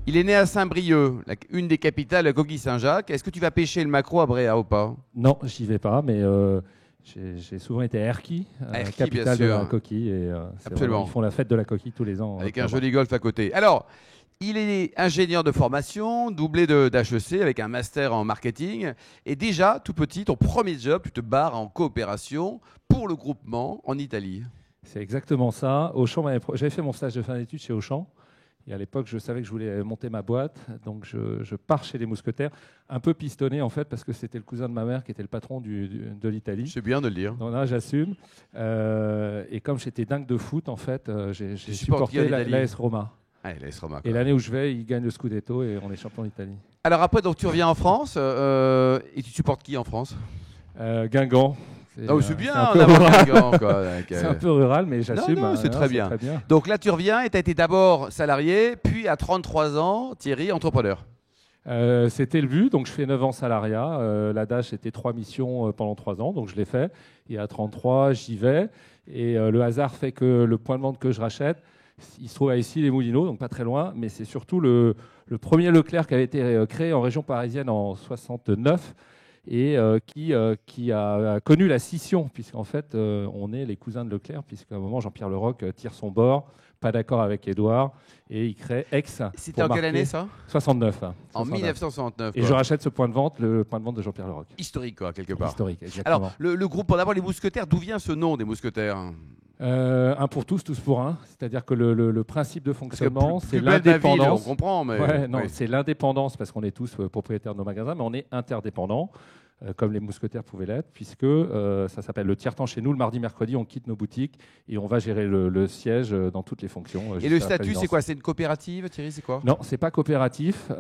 Il est né à Saint-Brieuc, une des capitales de la coquille Saint-Jacques. Est-ce que tu vas pêcher le maquereau à Bréa ou pas? Non, j'y vais pas, mais j'ai souvent été à Erquy, Erquy, capitale bien de sûr. la coquille. Et, Absolument. ils font la fête de la coquille tous les ans. Avec un joli golf à côté. Alors, il est ingénieur de formation, doublé d'HEC avec un master en marketing. Et déjà, tout petit, ton premier job, tu te barres en coopération pour le groupement en Italie. C'est exactement ça. Auchan, j'avais fait mon stage de fin d'études chez Auchan. Et à l'époque, je savais que je voulais monter ma boîte. Donc, je pars chez les mousquetaires, un peu pistonné en fait, parce que c'était le cousin de ma mère qui était le patron de l'Italie. C'est bien de le dire. Donc là, j'assume. Et comme j'étais dingue de foot, en fait, j'ai supporté l'AS Roma. Ah, l'AS Roma. Et l'année où je vais, ils gagnent le Scudetto et on est champion d'Italie. Alors après, donc, tu reviens en France et tu supportes qui en France? Guingamp. C'est bien d'avoir Guingamp. C'est un peu rural, mais j'assume. Non, c'est très bien. Donc là, tu reviens et tu as été d'abord salarié, puis à 33 ans, Thierry, entrepreneur. C'était le but, donc je fais 9 ans salariat. L'adage, c'était 3 missions pendant 3 ans, donc je l'ai fait. Et à 33, j'y vais. Et le hasard fait que le point de vente que je rachète, il se trouve à Issy-les-Moulineaux, donc pas très loin, mais c'est surtout le premier Leclerc qui avait été créé en région parisienne en 69 et qui a connu la scission, puisqu'en fait, on est les cousins de Leclerc, puisqu'à un moment, Jean-Pierre Leroc tire son bord, pas d'accord avec Édouard, et il crée Aix. C'était en quelle année, ça? 69. En 1969. Et je rachète ce point de vente, le point de vente de Jean-Pierre Leroc. Historique, quoi, quelque part. Historique, exactement. Alors, le groupe, d'abord, les mousquetaires, d'où vient ce nom des mousquetaires? Un pour tous, tous pour un. C'est-à-dire que le principe de fonctionnement, c'est l'indépendance. l'indépendance. On comprend, mais oui. C'est l'indépendance parce qu'on est tous propriétaires de nos magasins, mais on est interdépendants, comme les mousquetaires pouvaient l'être, puisque ça s'appelle le tiers-temps chez nous. Le mardi, mercredi, on quitte nos boutiques et on va gérer le siège dans toutes les fonctions. Et le statut, c'est quoi? C'est une coopérative, Thierry? C'est quoi? Non, c'est pas coopératif,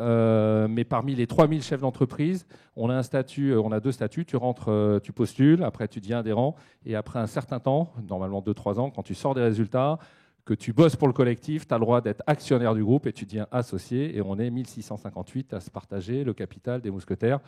mais parmi les 3000 chefs d'entreprise, on a un statut, on a 2 statuts. Tu rentres, tu postules, après tu deviens adhérent, et après un certain temps, normalement 2-3 ans, quand tu sors des résultats, que tu bosses pour le collectif, tu as le droit d'être actionnaire du groupe et tu deviens associé. Et on est 1658 à se partager le capital des mousquetaires,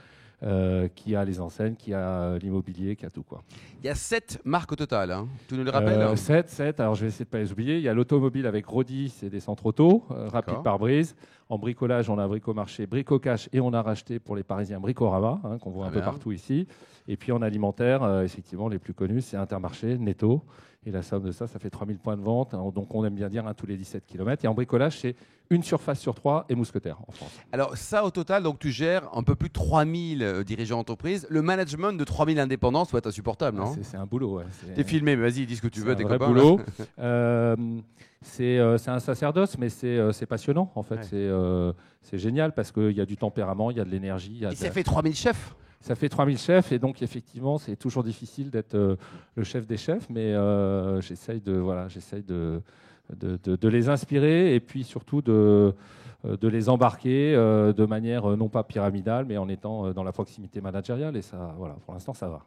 qui a les enseignes, qui a l'immobilier, qui a tout, quoi. Il y a 7 marques au total, hein. Tu nous le rappelles? 7. Alors je vais essayer de ne pas les oublier. Il y a l'automobile avec Rodi, c'est des centres auto, rapide pare-brise. En bricolage, on a Bricomarché, Bricocash et on a racheté pour les Parisiens Bricorama, qu'on voit un peu partout ici. Et puis en alimentaire, effectivement, les plus connus, c'est Intermarché, Netto. Et la somme de ça, ça fait 3000 points de vente. Donc on aime bien dire tous les 17 km. Et en bricolage, c'est une surface sur 3 et mousquetaire en France. Alors ça, au total, donc tu gères un peu plus de 3000 dirigeants d'entreprise. Le management de 3000 indépendants, ça doit être insupportable, non? C'est un boulot, ouais. T'es filmé, mais vas-y, dis ce que tu veux, tes copains. C'est un vrai boulot. C'est un sacerdoce, mais c'est passionnant, en fait. Ouais. C'est génial parce qu'il y a du tempérament, il y a de l'énergie. Et ça fait 3000 chefs? Ça fait 3000 chefs, et donc effectivement, c'est toujours difficile d'être le chef des chefs, mais j'essaye de les inspirer et puis surtout de les embarquer de manière non pas pyramidale, mais en étant dans la proximité managériale. Et ça, voilà, pour l'instant, ça va.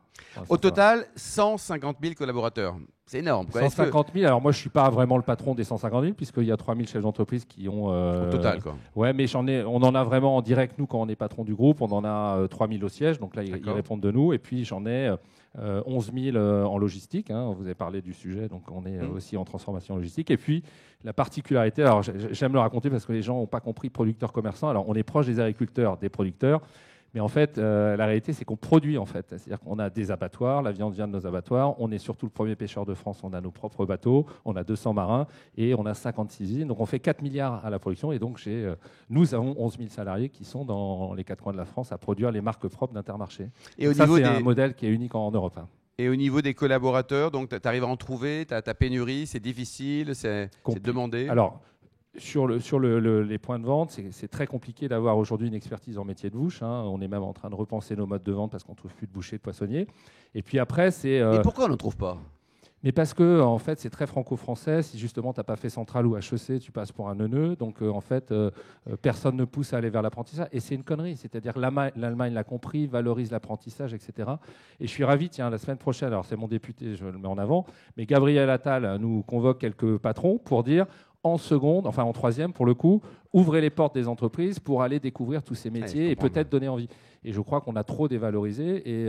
Au total, 150 000 collaborateurs. C'est énorme. 150 000. Alors moi, je ne suis pas vraiment le patron des 150 000, puisqu'il y a 3 000 chefs d'entreprise qui ont... Au total, quoi. Ouais, mais on en a vraiment en direct, nous, quand on est patron du groupe. On en a 3 000 au siège, donc là, ils répondent de nous. Et puis, j'en ai 11 000 en logistique. Vous avez parlé du sujet, donc on est aussi en transformation logistique. Et puis, la particularité, alors j'aime le raconter parce que les gens n'ont pas compris producteurs-commerçants. Alors, on est proche des agriculteurs, des producteurs. Mais en fait, la réalité, c'est qu'on produit, en fait. C'est-à-dire qu'on a des abattoirs, la viande vient de nos abattoirs, on est surtout le premier pêcheur de France, on a nos propres bateaux, on a 200 marins et on a 56 usines. Donc on fait 4 milliards à la production et donc nous avons 11 000 salariés qui sont dans les 4 coins de la France à produire les marques propres d'Intermarché. Et ça, c'est un modèle qui est unique en Europe. Et au niveau des collaborateurs, donc tu arrives à en trouver, tu as ta pénurie, c'est difficile, c'est demandé? Alors, sur les points de vente, c'est très compliqué d'avoir aujourd'hui une expertise en métier de bouche. On est même en train de repenser nos modes de vente parce qu'on ne trouve plus de bouchers, de poissonniers. Et puis après, c'est... Mais pourquoi on n'en trouve pas? Mais parce que en fait, c'est très franco-français. Si justement tu n'as pas fait Centrale ou HEC, tu passes pour un neuneu. Donc en fait, personne ne pousse à aller vers l'apprentissage. Et c'est une connerie. C'est-à-dire l'Allemagne l'a compris, valorise l'apprentissage, etc. Et je suis ravi, tiens, la semaine prochaine, alors c'est mon député, je le mets en avant, mais Gabriel Attal nous convoque quelques patrons pour dire en seconde, enfin en troisième pour le coup, ouvrez les portes des entreprises pour aller découvrir tous ces métiers et peut-être donner envie. Et je crois qu'on a trop dévalorisé. Et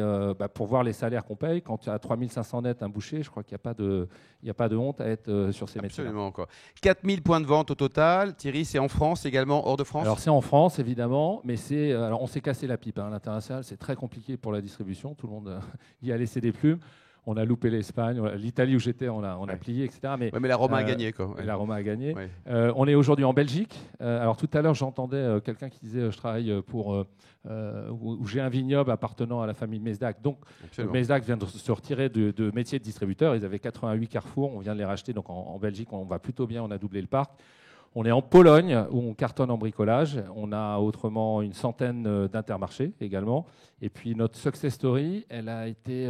pour voir les salaires qu'on paye, quand tu as 3500 net un boucher, je crois qu'il n'y a pas de honte à être sur ces métiers. Absolument. 4000 points de vente au total. Thierry, c'est en France également, hors de France? Alors c'est en France évidemment, mais alors on s'est cassé la pipe. L'international, c'est très compliqué pour la distribution. Tout le monde y a laissé des plumes. On a loupé l'Espagne, l'Italie où j'étais, on a plié, etc. Mais la Roma a gagné. La Roma a gagné. On est aujourd'hui en Belgique. Alors tout à l'heure, j'entendais quelqu'un qui disait je travaille pour où j'ai un vignoble appartenant à la famille Mesdac. Donc Mesdac vient de se retirer de métier de distributeur. Ils avaient 88 carrefours, on vient de les racheter. Donc en Belgique, on va plutôt bien. On a doublé le parc. On est en Pologne, où on cartonne en bricolage. On a autrement une centaine d'Intermarchés également. Et puis notre success story, elle a été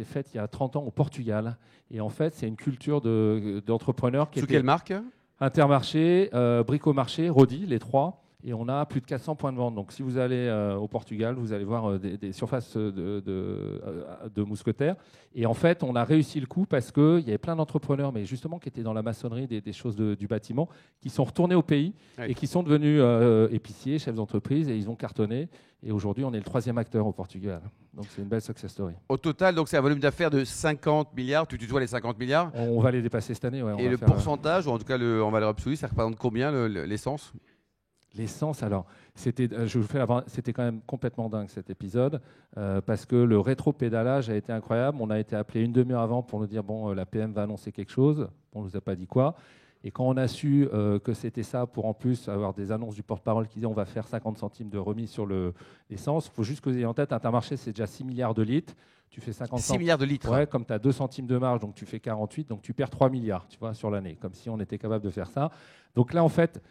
faite il y a 30 ans au Portugal. Et en fait, c'est une culture d'entrepreneurs qui Sous quelle marque? Intermarché, Bricomarché, Rodi, les trois. Et on a plus de 400 points de vente. Donc si vous allez au Portugal, vous allez voir des surfaces de mousquetaires. Et en fait, on a réussi le coup parce qu'il y avait plein d'entrepreneurs, mais justement qui étaient dans la maçonnerie, des choses du bâtiment, qui sont retournés au pays et qui sont devenus épiciers, chefs d'entreprise, et ils ont cartonné. Et aujourd'hui, on est le 3e acteur au Portugal. Donc c'est une belle success story. Au total, donc c'est un volume d'affaires de 50 milliards. Tu tutoies les 50 milliards? On va les dépasser cette année. Ouais, et le pourcentage, ou en tout cas en valeur absolue, ça représente combien l'essence? L'essence, alors, c'était quand même complètement dingue cet épisode, parce que le rétro-pédalage a été incroyable. On a été appelé une demi-heure avant pour nous dire bon, la PM va annoncer quelque chose. On ne nous a pas dit quoi. Et quand on a su que c'était ça, pour en plus avoir des annonces du porte-parole qui disaient on va faire 50 centimes de remise sur l'essence, il faut juste que vous ayez en tête, Intermarché, c'est déjà 6 milliards de litres. Tu fais 50 6 milliards de litres. Ouais, comme tu as 2 centimes de marge, donc tu fais 48, donc tu perds 3 milliards, tu vois, sur l'année, comme si on était capable de faire ça. Donc là, en fait,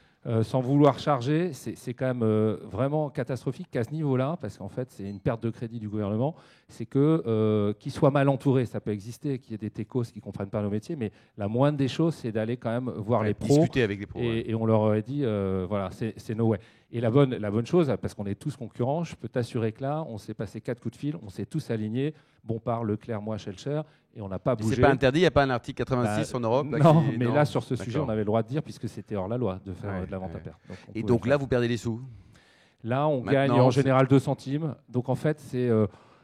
sans vouloir charger, c'est quand même vraiment catastrophique qu'à ce niveau-là, parce qu'en fait, c'est une perte de crédit du gouvernement. C'est qu'ils soient mal entourés, ça peut exister, qu'il y ait des techos qui ne comprennent pas nos métiers, mais la moindre des choses, c'est d'aller quand même voir les pros. Discuter avec les pros. Et on leur aurait dit, voilà, c'est no way. Et la bonne chose, parce qu'on est tous concurrents, je peux t'assurer que là, on s'est passé 4 coups de fil, on s'est tous alignés, Bompard, Leclerc, moi, Schellcher, et on n'a pas bougé. C'est pas interdit, il n'y a pas un article 86 en Europe là, sur ce sujet, on avait le droit de dire, puisque c'était hors la loi, de faire de la vente à perte. Donc là, vous perdez des sous? Là, on gagne en général 2 centimes. Donc en fait,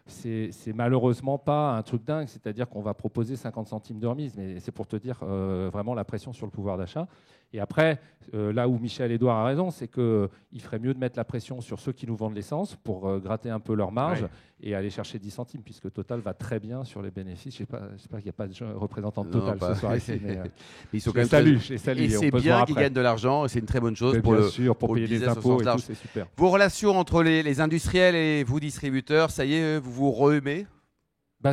c'est malheureusement pas un truc dingue, c'est-à-dire qu'on va proposer 50 centimes de remise, mais c'est pour te dire vraiment la pression sur le pouvoir d'achat. Et après, là où Michel-Édouard a raison, c'est qu'il ferait mieux de mettre la pression sur ceux qui nous vendent l'essence pour gratter un peu leur marge et aller chercher 10 centimes, puisque Total va très bien sur les bénéfices. Je ne sais pas qu'il n'y a pas de représentant de Total ce soir ici, mais ils sont quand même salut. Et c'est bien qu'ils gagnent de l'argent, c'est une très bonne chose pour payer les impôts et tout, c'est super. Vos relations entre les industriels et vous distributeurs, ça y est, vous vous re-aimez?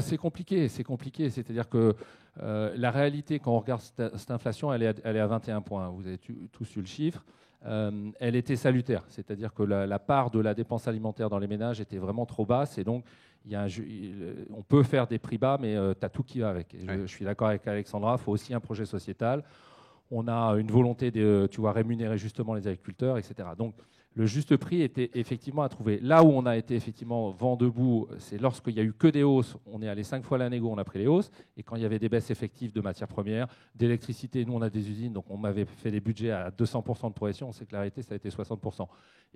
C'est compliqué, c'est-à-dire que la réalité, quand on regarde cette inflation, elle est à 21 points. Vous avez tous eu le chiffre. Elle était salutaire, c'est-à-dire que la part de la dépense alimentaire dans les ménages était vraiment trop basse, et donc on peut faire des prix bas, mais tu as tout qui va avec. Je suis d'accord avec Alexandra, il faut aussi un projet sociétal. On a une volonté de rémunérer justement les agriculteurs, etc. Donc le juste prix était effectivement à trouver. Là où on a été effectivement vent debout, c'est lorsqu'il n'y a eu que des hausses. On est allé 5 fois la négo, on a pris les hausses. Et quand il y avait des baisses effectives de matières premières, d'électricité, nous on a des usines, donc on m'avait fait des budgets à 200% de progression. On sait que la réalité, ça a été 60%.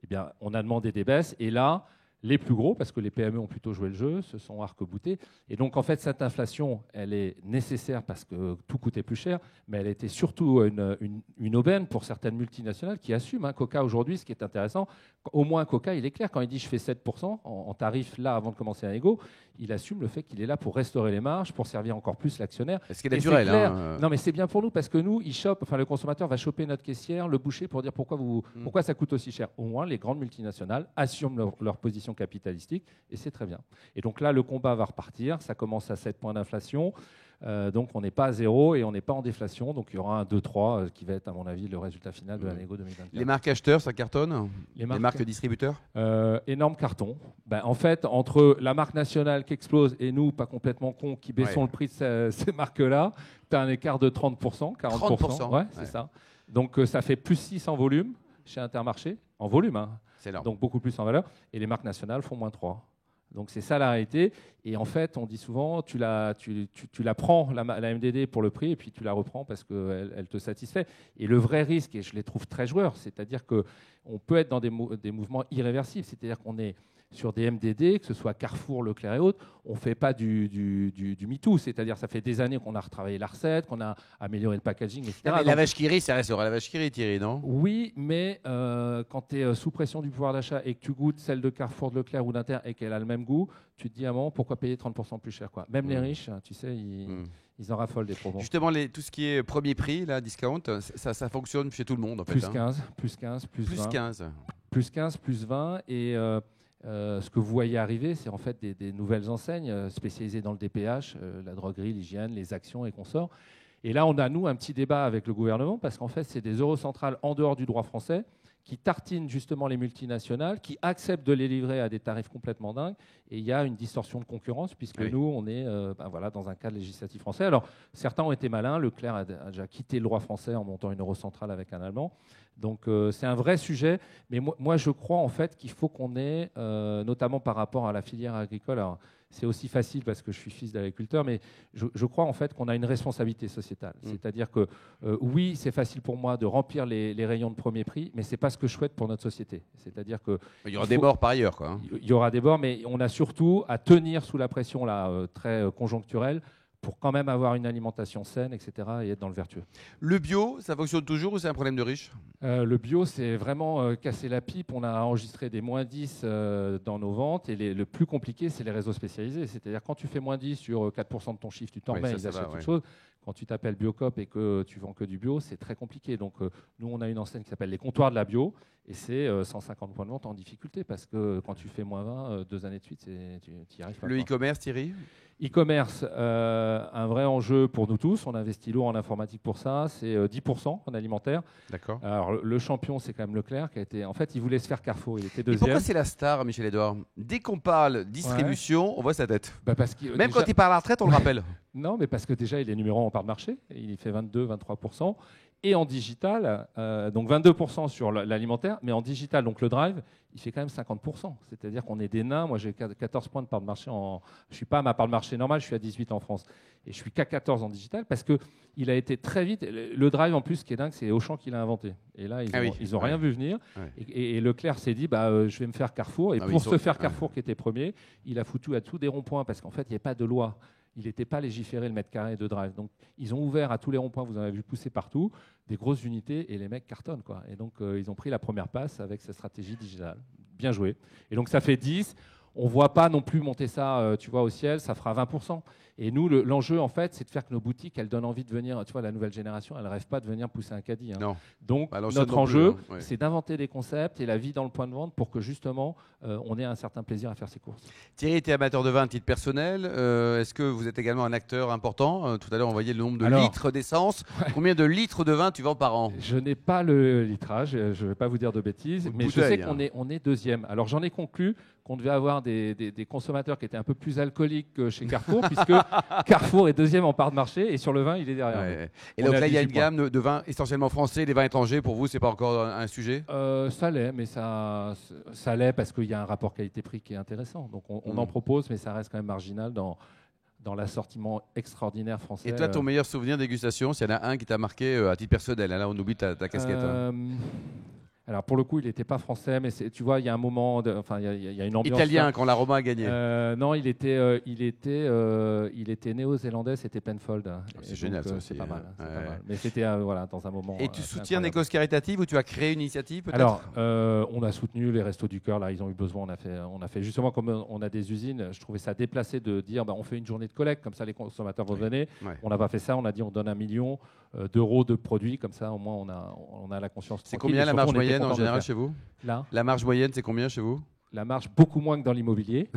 Eh bien, on a demandé des baisses. Et là, les plus gros, parce que les PME ont plutôt joué le jeu, se sont arc-boutés. Et donc, en fait, cette inflation, elle est nécessaire parce que tout coûtait plus cher, mais elle était surtout une aubaine pour certaines multinationales qui assument. Coca, aujourd'hui, ce qui est intéressant, au moins Coca, il est clair, quand il dit je fais 7% en tarif, là, avant de commencer un négo, il assume le fait qu'il est là pour restaurer les marges, pour servir encore plus l'actionnaire. Ce qui est naturel. Non, mais c'est bien pour nous, parce que nous, le consommateur va choper notre caissière, le boucher, pour dire pourquoi ça coûte aussi cher. Au moins, les grandes multinationales assument leur position capitalistique, et c'est très bien. Et donc là, le combat va repartir, ça commence à 7 points d'inflation, donc on n'est pas à 0 et on n'est pas en déflation, donc il y aura un 2-3 qui va être, à mon avis, le résultat final de la négo 2024. Les marques acheteurs, ça cartonne? Les marques distributeurs? Énorme carton. En fait, entre la marque nationale qui explose et nous, pas complètement cons, qui baissons le prix de ces marques-là, tu as un écart de 30%, 40%. Ouais, c'est ça. Donc ça fait plus 6 en volume chez Intermarché, en volume, donc beaucoup plus en valeur, et les marques nationales font moins 3. Donc c'est ça la réalité. Et en fait, on dit souvent, tu la prends, la MDD, pour le prix, et puis tu la reprends parce qu'elle te satisfait. Et le vrai risque, et je les trouve très joueurs, c'est-à-dire qu'on peut être dans des mouvements irréversibles. C'est-à-dire qu'on est sur des MDD, que ce soit Carrefour, Leclerc et autres, on ne fait pas du MeToo. C'est-à-dire ça fait des années qu'on a retravaillé la recette, qu'on a amélioré le packaging, etc. Mais la vache qui rit, ça restera la vache qui rit, Thierry, non? Oui, mais quand tu es sous pression du pouvoir d'achat et que tu goûtes celle de Carrefour, de Leclerc ou d'Inter et qu'elle a le même goût, tu te dis à un moment, pourquoi payer 30% plus cher, quoi. Même les riches, tu sais, ils en raffolent des promos. Justement, tout ce qui est premier prix, là, discount, ça fonctionne chez tout le monde, en fait. Plus 15, plus 15, plus 20. 15. Plus 15, plus 20. Et ce que vous voyez arriver, c'est en fait des nouvelles enseignes spécialisées dans le DPH, la droguerie, l'hygiène, les actions et consorts. Et là, on a, nous, un petit débat avec le gouvernement, parce qu'en fait, c'est des eurocentrales en dehors du droit français qui tartinent justement les multinationales, qui acceptent de les livrer à des tarifs complètement dingues. Et il y a une distorsion de concurrence, puisque nous, on est dans un cadre législatif français. Alors, certains ont été malins. Leclerc a déjà quitté le droit français en montant une eurocentrale avec un Allemand. Donc, c'est un vrai sujet. Mais moi, je crois en fait qu'il faut qu'on ait, notamment par rapport à la filière agricole, alors, c'est aussi facile parce que je suis fils d'agriculteur, mais je crois en fait qu'on a une responsabilité sociétale. C'est-à-dire que oui, c'est facile pour moi de remplir les rayons de premier prix, mais ce n'est pas ce que je souhaite pour notre société. C'est-à-dire que il y aura des morts par ailleurs, quoi. Il y aura des morts, mais on a surtout à tenir sous la pression là, très conjoncturelle pour quand même avoir une alimentation saine, etc., et être dans le vertueux. Le bio, ça fonctionne toujours ou c'est un problème de riches? Le bio, c'est vraiment casser la pipe. On a enregistré des moins 10 dans nos ventes. Et le plus compliqué, c'est les réseaux spécialisés. C'est-à-dire quand tu fais moins 10 sur 4% de ton chiffre, tu t'en remets, ils achètent autre chose. Quand tu t'appelles Biocop et que tu vends que du bio, c'est très compliqué. Donc nous, on a une enseigne qui s'appelle les comptoirs de la bio. Et c'est 150 points de vente en difficulté. Parce que quand tu fais moins 20, 2 années de suite, tu n'y arrives pas. Le e-commerce, Thierry? E-commerce, un vrai enjeu pour nous tous. On investit lourd en informatique pour ça. C'est 10% en alimentaire. D'accord. Alors, le champion, c'est quand même Leclerc, qui a été. En fait, il voulait se faire Carrefour. Il était deuxième. Et pourquoi c'est la star, Michel-Édouard? Dès qu'on parle distribution, on voit sa tête. Parce que, même quand il parle à la retraite, on le rappelle. Non, mais parce que déjà, il est numéro 1 en part de marché. Il fait 22-23%. Et en digital, donc 22% sur l'alimentaire, mais en digital, donc le drive, il fait quand même 50%. C'est-à-dire qu'on est des nains. Moi, j'ai 14 points de part de marché. Je ne suis pas à ma part de marché normale, je suis à 18 en France. Et je suis qu'à 14 en digital parce qu'il a été très vite. Le drive, en plus, ce qui est dingue, c'est Auchan qui l'a inventé. Et là, ils n'ont rien vu venir. Ouais. Et Leclerc s'est dit, je vais me faire Carrefour. Et pour se faire Carrefour, qui était premier, il a foutu à tous des ronds-points parce qu'en fait, il n'y avait pas de loi. Il n'était pas légiféré le mètre carré de drive. Donc, ils ont ouvert à tous les ronds-points, vous en avez vu pousser partout, des grosses unités, et les mecs cartonnent, quoi. Et donc, ils ont pris la première passe avec cette stratégie digitale. Bien joué. Et donc, ça fait 10. On ne voit pas non plus monter ça, tu vois, au ciel, ça fera 20%. Et nous, l'enjeu, en fait, c'est de faire que nos boutiques, elles donnent envie de venir. Tu vois, la nouvelle génération, elle ne rêve pas de venir pousser un caddie. Hein. Non. Donc, notre enjeu, c'est d'inventer des concepts et la vie dans le point de vente pour que, justement, on ait un certain plaisir à faire ses courses. Thierry était amateur de vin à titre personnel. Est-ce que vous êtes également un acteur important? Tout à l'heure, on voyait le nombre de litres d'essence. Combien de litres de vin tu vends par an? Je n'ai pas le litrage, je ne vais pas vous dire de bêtises, mais je sais qu'on est deuxième. Alors, j'en ai conclu qu'on devait avoir des consommateurs qui étaient un peu plus alcooliques que chez Carrefour, puisque Carrefour est deuxième en part de marché et sur le vin, il est derrière. Ouais. Et donc là, il y a une gamme de vins essentiellement français. Les vins étrangers, pour vous, c'est pas encore un sujet? Ça l'est, mais ça l'est parce qu'il y a un rapport qualité-prix qui est intéressant. Donc on en propose, mais ça reste quand même marginal dans l'assortiment extraordinaire français. Et toi, ton meilleur souvenir de dégustation, s'il y en a un qui t'a marqué à titre personnel, là on oublie ta casquette. Alors pour le coup, il n'était pas français, mais tu vois, il y a un moment, il y a une ambiance. Italien là. Quand la Roma a gagné. Non, il était néo-zélandais, c'était Penfold. C'est génial, ça aussi. C'est pas mal. Mais c'était dans un moment. Et tu soutiens des causes caritatives ou tu as créé une initiative peut-être? Alors, on a soutenu les Restos du Cœur. Là, ils ont eu besoin. On a fait justement comme on a des usines. Je trouvais ça déplacé de dire, on fait une journée de collecte comme ça, les consommateurs vont donner. Ouais. On n'a pas fait ça. On a dit, on donne 1 million d'euros de produits comme ça. Au moins, on a la conscience. C'est combien la marge moyenne en général chez vous? Là. La marge moyenne, c'est combien chez vous? La marge, beaucoup moins que dans l'immobilier.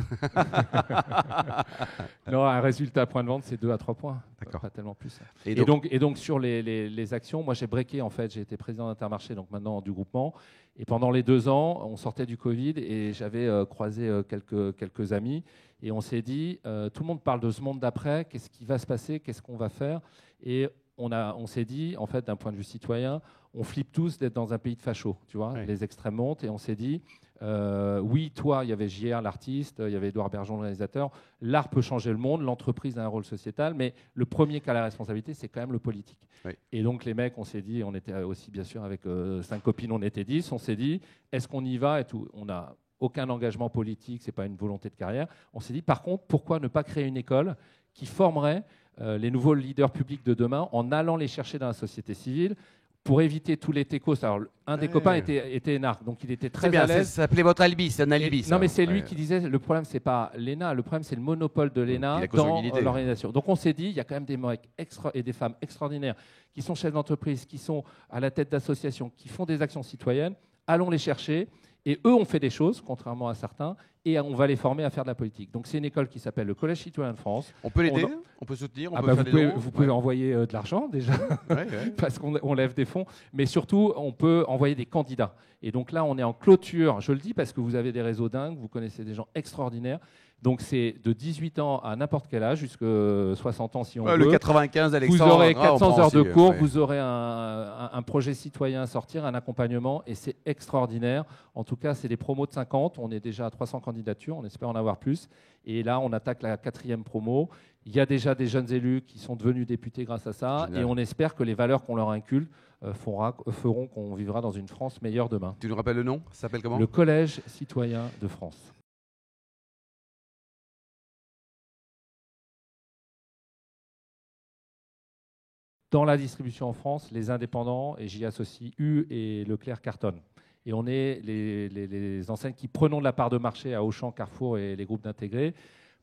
Non, un résultat point de vente, c'est 2 à 3 points. D'accord. Pas tellement plus. Et donc sur les actions, moi j'ai breaké, en fait, j'ai été président d'Intermarché, donc maintenant du groupement. Et pendant les 2 ans, on sortait du Covid et j'avais croisé quelques amis. Et on s'est dit, tout le monde parle de ce monde d'après, qu'est-ce qui va se passer, qu'est-ce qu'on va faire? Et on s'est dit, en fait, d'un point de vue citoyen, on flippe tous d'être dans un pays de fachos, tu vois, les extrêmes montent, et on s'est dit, Oui, toi, il y avait JR, l'artiste, il y avait Édouard Bergeon, le réalisateur. L'art peut changer le monde, l'entreprise a un rôle sociétal, mais le premier qui a la responsabilité, c'est quand même le politique. Oui. Et donc, les mecs, on s'est dit, on était aussi, bien sûr, avec 5 copines, on était 10, on s'est dit, est-ce qu'on y va et tout. On n'a aucun engagement politique, ce n'est pas une volonté de carrière. On s'est dit, par contre, pourquoi ne pas créer une école qui formerait les nouveaux leaders publics de demain en allant les chercher dans la société civile pour éviter tous les techos. Alors, un des copains était énarque, donc il était très à l'aise. Ça s'appelait votre alibi, c'est un alibi. Non, mais c'est lui qui disait, le problème, c'est pas l'ENA, le problème, c'est le monopole de l'ENA dans l'organisation. Donc, on s'est dit, il y a quand même des mecs et des femmes extraordinaires qui sont chefs d'entreprise, qui sont à la tête d'associations, qui font des actions citoyennes. Allons les chercher. Et eux ont fait des choses, contrairement à certains, et on va les former à faire de la politique. Donc c'est une école qui s'appelle le Collège citoyen de France. On peut l'aider, on peut soutenir, on peut faire des dons. Vous pouvez envoyer de l'argent déjà, parce qu'on lève des fonds, mais surtout on peut envoyer des candidats. Et donc là on est en clôture, je le dis parce que vous avez des réseaux dingues, vous connaissez des gens extraordinaires. Donc c'est de 18 ans à n'importe quel âge, jusqu'à 60 ans si on veut. Le 95, Alexandre. Vous aurez 400 heures de cours, vous aurez un projet citoyen à sortir, un accompagnement, et c'est extraordinaire. En tout cas, c'est des promos de 50. On est déjà à 300 candidatures, on espère en avoir plus. Et là, on attaque la 4e promo. Il y a déjà des jeunes élus qui sont devenus députés grâce à ça. Génial. Et on espère que les valeurs qu'on leur inculque feront qu'on vivra dans une France meilleure demain. Tu nous rappelles le nom? Ça s'appelle comment? Le Collège citoyen de France. Dans la distribution en France, les indépendants, et j'y associe U et Leclerc, cartonnent. Et on est les enseignes qui prenons de la part de marché à Auchan, Carrefour et les groupes d'intégrés.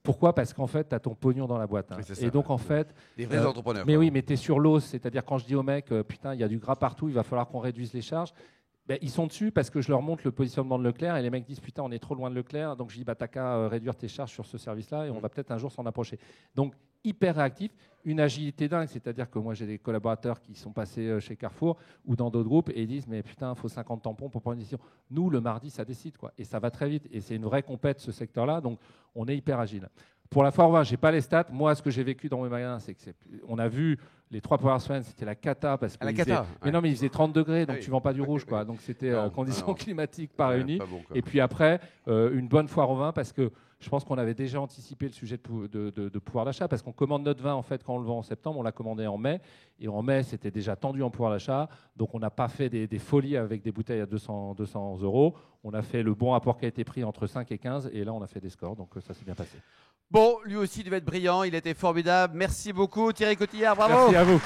Pourquoi? Parce qu'en fait, tu as ton pognon dans la boîte. Hein. Oui, ça, et donc, en fait... Des vrais entrepreneurs. Mais oui, mais tu es sur l'os. C'est-à-dire, quand je dis aux mecs, putain, il y a du gras partout, il va falloir qu'on réduise les charges. Ben, ils sont dessus parce que je leur montre le positionnement de Leclerc et les mecs disent, putain, on est trop loin de Leclerc. Donc, je dis, bah, t'as qu'à réduire tes charges sur ce service-là et on va peut-être un jour s'en approcher. Donc, hyper réactif, une agilité dingue. C'est-à-dire que moi, j'ai des collaborateurs qui sont passés chez Carrefour ou dans d'autres groupes et ils disent, mais putain, il faut 50 tampons pour prendre une décision. Nous, le mardi, ça décide, quoi. Et ça va très vite. Et c'est une vraie compète, ce secteur-là. Donc, on est hyper agile. Pour la Foire 20, je n'ai pas les stats. Moi, ce que j'ai vécu dans mes magasins, c'est qu'on a vu les 3 premières semaines, c'était la cata. Parce que mais non, mais il faisait 30 degrés, donc tu ne vends pas du rouge, quoi. Donc c'était conditions climatiques pas réunies. Pas bon, et puis après, une bonne foire au vin, parce que je pense qu'on avait déjà anticipé le sujet de pouvoir d'achat, parce qu'on commande notre vin, en fait, quand on le vend en septembre, on l'a commandé en mai. Et en mai, c'était déjà tendu en pouvoir d'achat. Donc on n'a pas fait des folies avec des bouteilles à 200 €. On a fait le bon rapport qui a été pris entre 5 et 15. Et là, on a fait des scores. Donc ça s'est bien passé. Bon, lui aussi devait être brillant, il était formidable. Merci beaucoup Thierry Cotillard, bravo. Merci à vous.